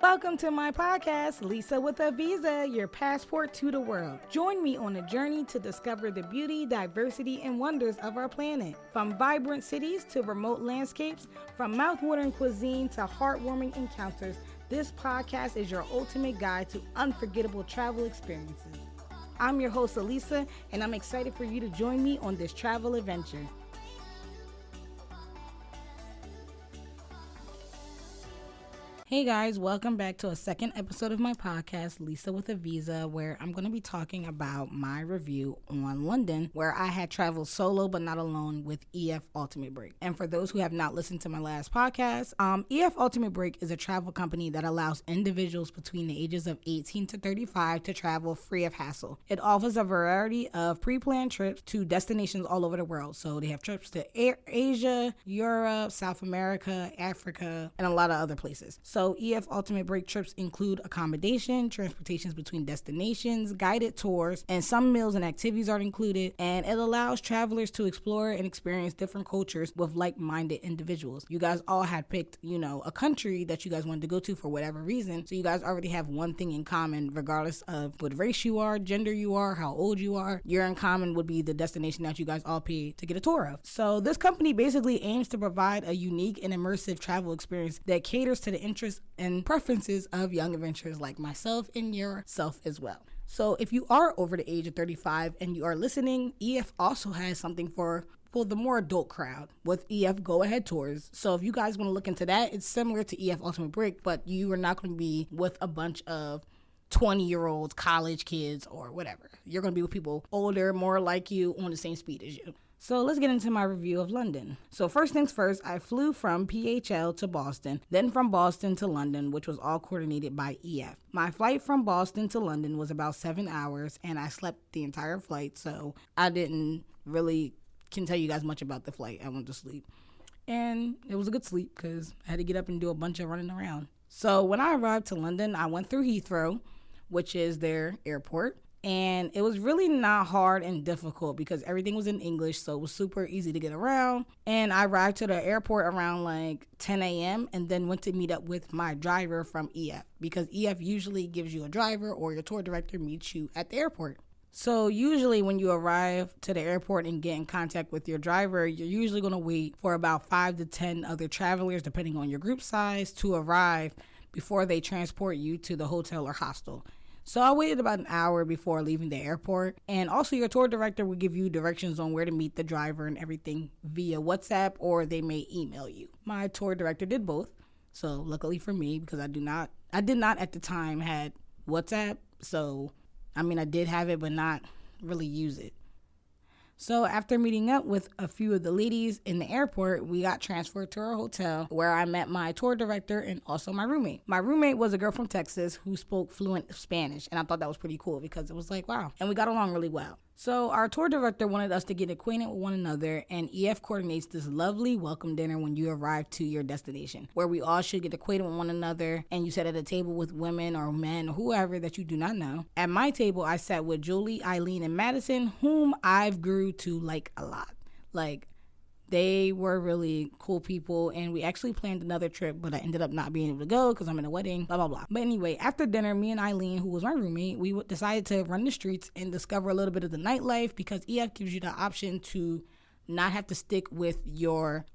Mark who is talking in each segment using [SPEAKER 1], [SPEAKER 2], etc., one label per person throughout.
[SPEAKER 1] Welcome to my podcast, Lisa with a Visa, your passport to the world. Join me on a journey to discover the beauty, diversity, and wonders of our planet. From vibrant cities to remote landscapes, from mouthwatering cuisine to heartwarming encounters, this podcast is your ultimate guide to unforgettable travel experiences. I'm your host, Elisa, and I'm excited for you to join me on this travel adventure. Hey guys, welcome back to a second episode of my podcast, Lisa with a Visa, where I'm going to be talking about my review on London, where I had traveled solo but not alone with EF Ultimate Break. And for those who have not listened to my last podcast, EF Ultimate Break is a travel company that allows individuals between the ages of 18 to 35 to travel free of hassle. It offers a variety of pre-planned trips to destinations all over the world. So they have trips to Asia, Europe, South America, Africa, and a lot of other places. So EF Ultimate Break trips include accommodation, transportations between destinations, guided tours, and some meals and activities are included, and it allows travelers to explore and experience different cultures with like-minded individuals. You guys all had picked, a country that you guys wanted to go to for whatever reason, so you guys already have one thing in common regardless of what race you are, gender you are, how old you are. Your in common would be the destination that you guys all paid to get a tour of. So this company basically aims to provide a unique and immersive travel experience that caters to the interests and preferences of young adventurers like myself and yourself as well. So if you are over the age of 35 and you are listening, EF also has something for the more adult crowd with EF Go Ahead Tours. So if you guys want to look into that, it's similar to EF Ultimate Break, but you are not going to be with a bunch of 20-year-olds, college kids, or whatever. You're going to be with people older, more like you, on the same speed as you. So let's get into my review of London. So first things first, I flew from PHL to Boston, then from Boston to London, which was all coordinated by EF. My flight from Boston to London was about 7 hours, and I slept the entire flight, so I didn't really can tell you guys much about the flight. I went to sleep. And it was a good sleep because I had to get up and do a bunch of running around. So when I arrived to London, I went through Heathrow, which is their airport. And it was really not hard and difficult because everything was in English, so it was super easy to get around. And I arrived to the airport around like 10 a.m. and then went to meet up with my driver from EF because EF usually gives you a driver or your tour director meets you at the airport. So usually when you arrive to the airport and get in contact with your driver, you're usually going to wait for about 5 to 10 other travelers, depending on your group size, to arrive before they transport you to the hotel or hostel. So I waited about an hour before leaving the airport. And also your tour director will give you directions on where to meet the driver and everything via WhatsApp, or they may email you. My tour director did both. So luckily for me, because I did not at the time had WhatsApp. So, I did have it, but not really use it. So after meeting up with a few of the ladies in the airport, we got transferred to our hotel where I met my tour director and also my roommate. My roommate was a girl from Texas who spoke fluent Spanish, and I thought that was pretty cool because it was like, wow. And we got along really well. So our tour director wanted us to get acquainted with one another, and EF coordinates this lovely welcome dinner when you arrive to your destination, where we all should get acquainted with one another, and you sit at a table with women or men or whoever that you do not know. At my table, I sat with Julie, Eileen, and Madison, whom I've grew to like a lot. They were really cool people, and we actually planned another trip, but I ended up not being able to go because I'm in a wedding, blah, blah, blah. But anyway, after dinner, me and Eileen, who was my roommate, we decided to run the streets and discover a little bit of the nightlife because EF gives you the option to not have to stick with your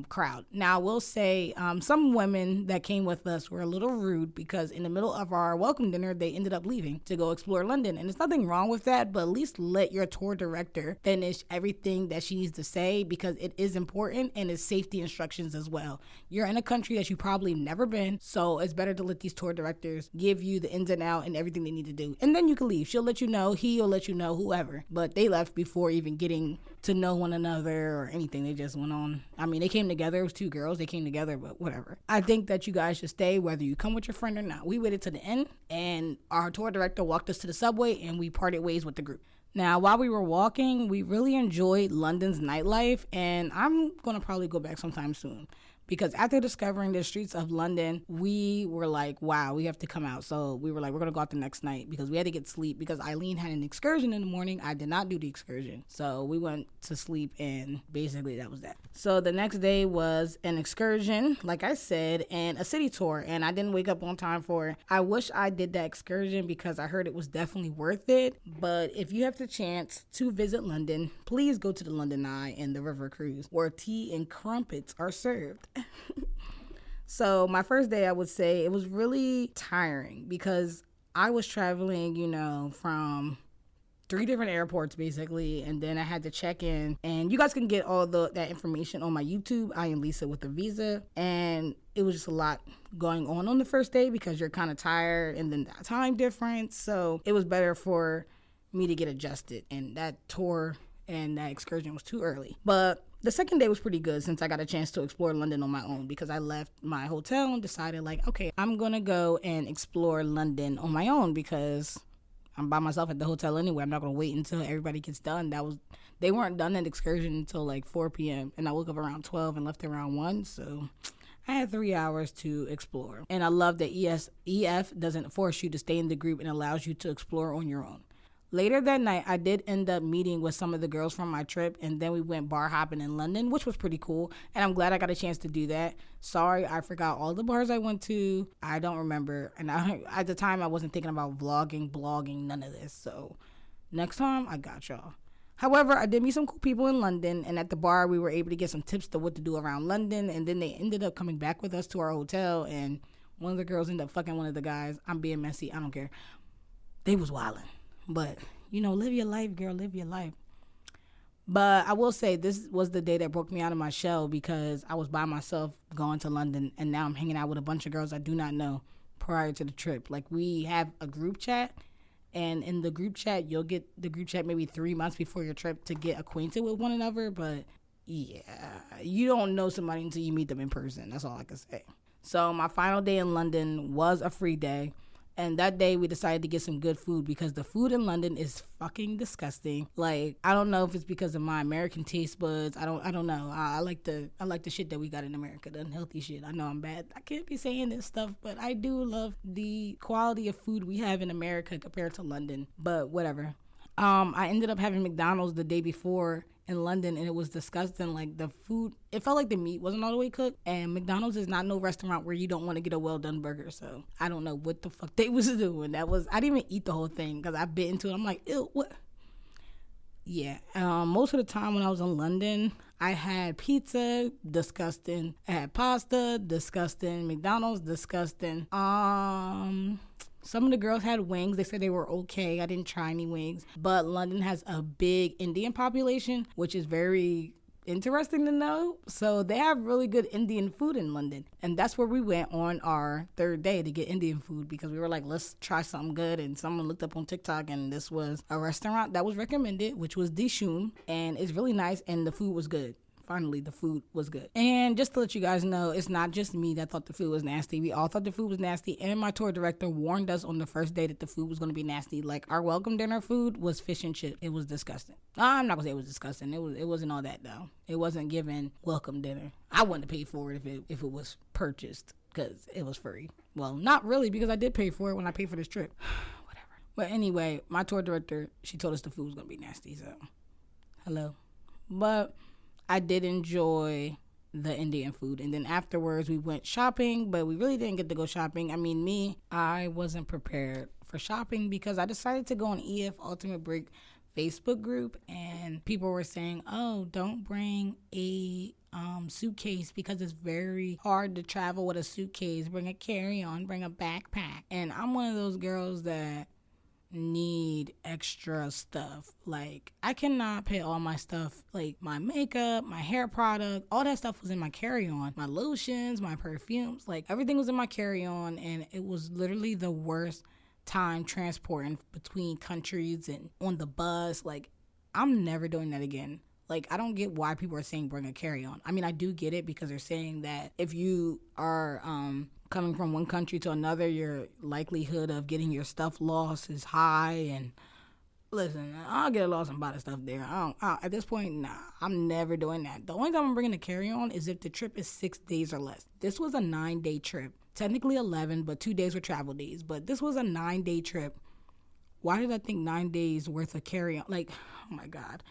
[SPEAKER 1] crowd. Now, I will say some women that came with us were a little rude because in the middle of our welcome dinner, they ended up leaving to go explore London. And there's nothing wrong with that, but at least let your tour director finish everything that she needs to say because it is important and it's safety instructions as well. You're in a country that you probably never been, so it's better to let these tour directors give you the ins and outs and everything they need to do. And then you can leave. She'll let you know, he'll let you know, whoever. But they left before even getting to know one another or anything. They just went on. They came together. It was two girls. They came together, but whatever. I think that you guys should stay whether you come with your friend or not. We waited to the end, and our tour director walked us to the subway, and we parted ways with the group. Now, while we were walking, we really enjoyed London's nightlife, and I'm going to probably go back sometime soon. because after discovering the streets of London, we were like, wow, we have to come out. So we were like, we're going to go out the next night because we had to get sleep because Eileen had an excursion in the morning. I did not do the excursion. So we went to sleep and basically that was that. So the next day was an excursion, like I said, and a city tour. And I didn't wake up on time for it. I wish I did that excursion because I heard it was definitely worth it. But if you have the chance to visit London, please go to the London Eye and the River Cruise where tea and crumpets are served. So my first day, I would say it was really tiring because I was traveling, from 3 different airports basically, and then I had to check in. And you guys can get all that information on my YouTube. I am Lisa with a Visa, and it was just a lot going on the first day because you're kind of tired, and then the time difference. So it was better for me to get adjusted, and that tour and that excursion was too early. But the second day was pretty good since I got a chance to explore London on my own because I left my hotel and decided okay, I'm going to go and explore London on my own because I'm by myself at the hotel anyway. I'm not going to wait until everybody gets done. They weren't done that excursion until 4 p.m. and I woke up around 12 and left around 1. So I had 3 hours to explore. And I love that EF doesn't force you to stay in the group and allows you to explore on your own. Later that night, I did end up meeting with some of the girls from my trip, and then we went bar hopping in London, which was pretty cool, and I'm glad I got a chance to do that. Sorry, I forgot all the bars I went to. I don't remember, and at the time, I wasn't thinking about vlogging, blogging, none of this, so next time, I got y'all. However, I did meet some cool people in London, and at the bar, we were able to get some tips to what to do around London, and then they ended up coming back with us to our hotel, and one of the girls ended up fucking one of the guys. I'm being messy, I don't care. They was wilding. But, live your life, girl, live your life. But I will say this was the day that broke me out of my shell because I was by myself going to London, and now I'm hanging out with a bunch of girls I do not know prior to the trip. We have a group chat, and in the group chat, you'll get the group chat maybe 3 months before your trip to get acquainted with one another. But, yeah, you don't know somebody until you meet them in person. That's all I can say. So my final day in London was a free day. And that day we decided to get some good food because the food in London is fucking disgusting. I don't know if it's because of my American taste buds. I don't know. I like the shit that we got in America, the unhealthy shit. I know I'm bad. I can't be saying this stuff, but I do love the quality of food we have in America compared to London. But whatever. I ended up having McDonald's the day before in London, and it was disgusting. The food, it felt like the meat wasn't all the way cooked, and McDonald's is not no restaurant where you don't want to get a well-done burger, so I don't know what the fuck they was doing. I didn't even eat the whole thing because I bit into it. I'm like, ew, what? Yeah, most of the time when I was in London, I had pizza, disgusting. I had pasta, disgusting. McDonald's, disgusting. Some of the girls had wings. They said they were okay. I didn't try any wings. But London has a big Indian population, which is very interesting to know. So they have really good Indian food in London. And that's where we went on our third day to get Indian food because we were like, let's try something good. And someone looked up on TikTok and this was a restaurant that was recommended, which was Dishoom. And it's really nice and the food was good. Finally, the food was good. And just to let you guys know, it's not just me that thought the food was nasty. We all thought the food was nasty. And my tour director warned us on the first day that the food was going to be nasty. Our welcome dinner food was fish and chips. It was disgusting. I'm not going to say it was disgusting. It wasn't all that, though. It wasn't given welcome dinner. I wouldn't have paid for it if it was purchased because it was free. Well, not really because I did pay for it when I paid for this trip. Whatever. But anyway, my tour director, she told us the food was going to be nasty. So, hello. But I did enjoy the Indian food. And then afterwards, we went shopping, but we really didn't get to go shopping. I wasn't prepared for shopping because I decided to go on EF Ultimate Break Facebook group, and people were saying, oh, don't bring a suitcase because it's very hard to travel with a suitcase. Bring a carry-on, bring a backpack. And I'm one of those girls that need extra stuff. I cannot put all my stuff, my makeup, my hair product, all that stuff was in my carry-on. My lotions, my perfumes, everything was in my carry-on, and it was literally the worst time transporting between countries and on the bus. I'm never doing that again. I don't get why people are saying bring a carry-on. I do get it because they're saying that if you are coming from one country to another, your likelihood of getting your stuff lost is high, and Listen, I'll get lost and buy the stuff there. At this point, nah, I'm never doing that. The only time I'm bringing a carry-on is if the trip is 6 days or less. This was a 9-day trip. Technically 11, but 2 days were travel days. But this was a 9-day trip. Why did I think 9 days worth of carry-on? Like, oh my God.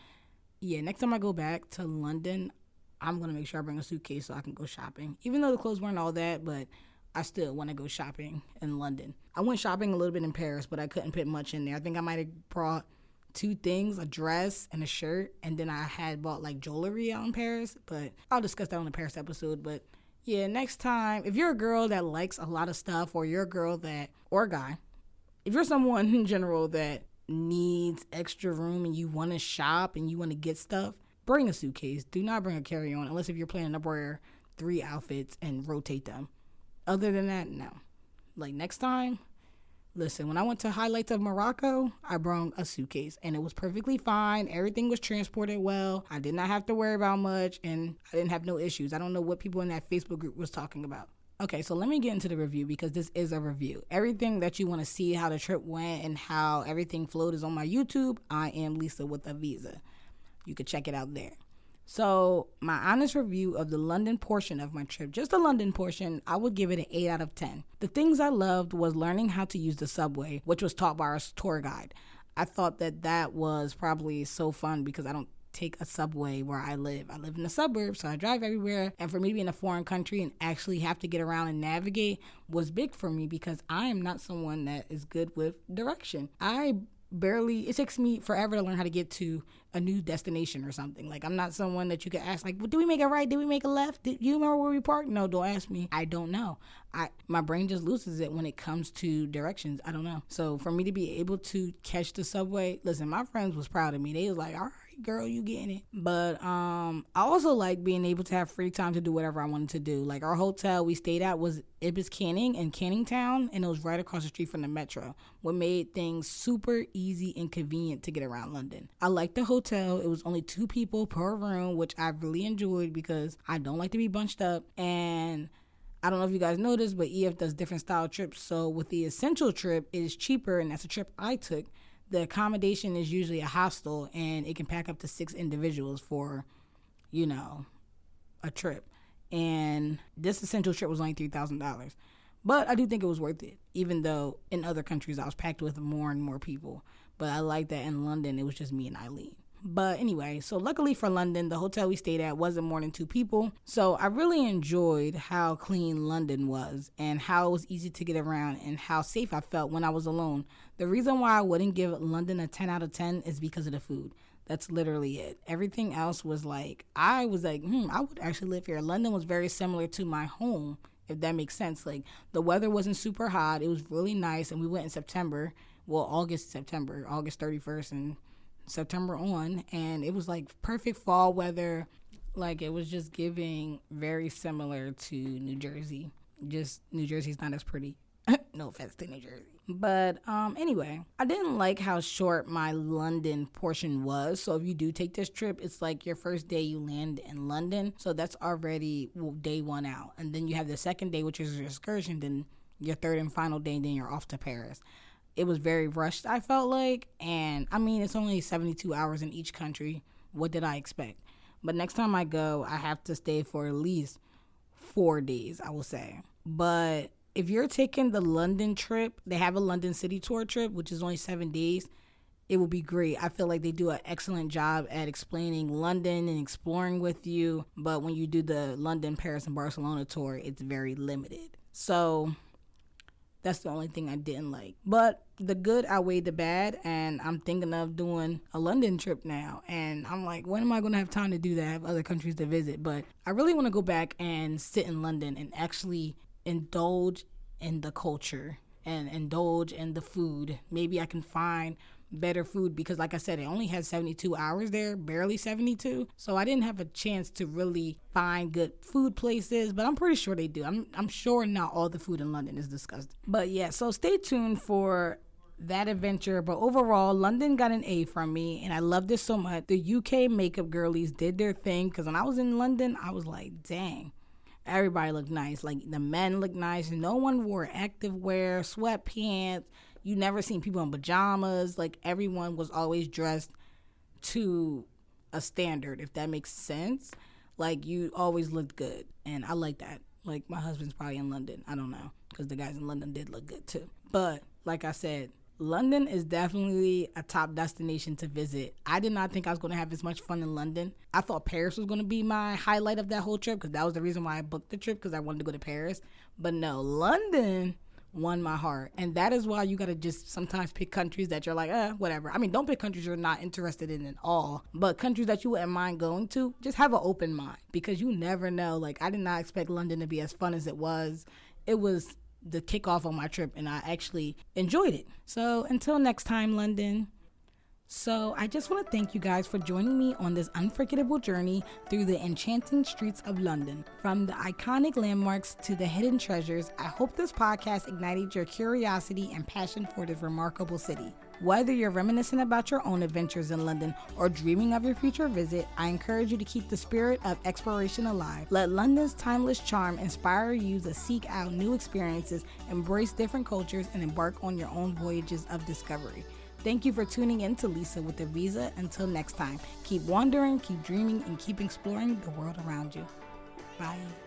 [SPEAKER 1] Yeah, next time I go back to London, I'm going to make sure I bring a suitcase so I can go shopping. Even though the clothes weren't all that, but I still want to go shopping in London. I went shopping a little bit in Paris, but I couldn't put much in there. I think I might have brought 2 things, a dress and a shirt, and then I had bought like jewelry out in Paris, but I'll discuss that on the Paris episode. But yeah, next time, if you're a girl that likes a lot of stuff, or you're a girl that, or a guy, if you're someone in general that needs extra room and you want to shop and you want to get stuff, bring a suitcase. Do not bring a carry-on unless if you're planning to wear 3 outfits and rotate them. Other than that, no. Like next time, listen, when I went to highlights of Morocco, I brought a suitcase and it was perfectly fine. Everything was transported well. I did not have to worry about much and I didn't have no issues. I don't know what people in that Facebook group was talking about. Okay, so let me get into the review because this is a review. Everything that you want to see, how the trip went and how everything flowed, is on my YouTube. I am Lisa with a Visa. You could check it out there. So my honest review of the London portion of my trip, just the London portion, I would give it an 8 out of 10. The things I loved was learning how to use the subway, which was taught by our tour guide. I thought that was probably so fun because I don't take a subway where I live. I live in the suburbs, so I drive everywhere. And for me to be in a foreign country and actually have to get around and navigate was big for me because I am not someone that is good with direction. It takes me forever to learn how to get to a new destination or something. Like, I'm not someone that you can ask, like, well, did we make a right? Did we make a left? Did you remember where we parked? No, don't ask me. I don't know. My brain just loses it when it comes to directions. I don't know. So for me to be able to catch the subway, listen, my friends was proud of me. They was like, all right, girl, you getting it. But I also like being able to have free time to do whatever I wanted to do. Like, our hotel we stayed at was Ibis Canning in Canning Town, and it was right across the street from the metro, what made things super easy and convenient to get around London. I liked the hotel. It was only 2 people per room, which I really enjoyed because I don't like to be bunched up. And I don't know if you guys noticed, but EF does different style trips. So with the essential trip, it is cheaper, and that's a trip I took. The accommodation is usually a hostel, and it can pack up to 6 individuals for, a trip. And this essential trip was only $3,000. But I do think it was worth it, even though in other countries I was packed with more and more people. But I like that in London, it was just me and Eileen. But anyway, so luckily for London, the hotel we stayed at wasn't more than 2 people. So I really enjoyed how clean London was and how it was easy to get around and how safe I felt when I was alone. The reason why I wouldn't give London a 10 out of 10 is because of the food. That's literally it. Everything else was like, I was like, I would actually live here. London was very similar to my home, if that makes sense. Like, the weather wasn't super hot. It was really nice. And we went in September. Well, August 31st and September on. And it was like perfect fall weather. Like, it was just giving very similar to New Jersey. Just New Jersey's not as pretty. No offense to New Jersey. But anyway, I didn't like how short my London portion was. So if you do take this trip, it's like your first day you land in London. So that's already day 1 out. And then you have the second day, which is your excursion. Then your third and final day, and then you're off to Paris. It was very rushed, I felt like. And I mean, it's only 72 hours in each country. What did I expect? But next time I go, I have to stay for at least 4 days, I will say. But if you're taking the London trip, they have a London city tour trip, which is only 7 days. It will be great. I feel like they do an excellent job at explaining London and exploring with you. But when you do the London, Paris, and Barcelona tour, it's very limited. So that's the only thing I didn't like. But the good outweighed the bad, and I'm thinking of doing a London trip now. And I'm like, when am I going to have time to do that? I have other countries to visit. But I really want to go back and sit in London and actually indulge in the culture and indulge in the food. Maybe I can find better food because, like I said, it only has 72 hours there, barely 72. So I didn't have a chance to really find good food places, but I'm pretty sure they do. I'm sure not all the food in London is disgusting. But yeah, so stay tuned for that adventure. But overall, London got an A from me, and I loved it so much. The UK makeup girlies did their thing because when I was in London, I was like, dang. Everybody looked nice. Like, the men looked nice. No one wore active wear, sweatpants, You never seen people in pajamas. Like, everyone was always dressed to a standard, if that makes sense. Like, you always looked good, and I like that. Like, my husband's probably in London. I don't know, because the guys in London did look good too. But like I said, London is definitely a top destination to visit. I did not think I was going to have as much fun in London. I thought Paris was going to be my highlight of that whole trip, because that was the reason why I booked the trip, because I wanted to go to Paris. But no, London won my heart. And that is why you got to just sometimes pick countries that you're like, whatever. I mean, don't pick countries you're not interested in at all, but countries that you wouldn't mind going to, just have an open mind, because you never know. Like, I did not expect London to be as fun as it was. It was the kickoff on my trip, and I actually enjoyed it. So until next time, London. So I just want to thank you guys for joining me on this unforgettable journey through the enchanting streets of London. From the iconic landmarks to the hidden treasures, I hope this podcast ignited your curiosity and passion for this remarkable city. Whether you're reminiscing about your own adventures in London or dreaming of your future visit, I encourage you to keep the spirit of exploration alive. Let London's timeless charm inspire you to seek out new experiences, embrace different cultures, and embark on your own voyages of discovery. Thank you for tuning in to Lisa with a Visa. Until next time, keep wandering, keep dreaming, and keep exploring the world around you. Bye.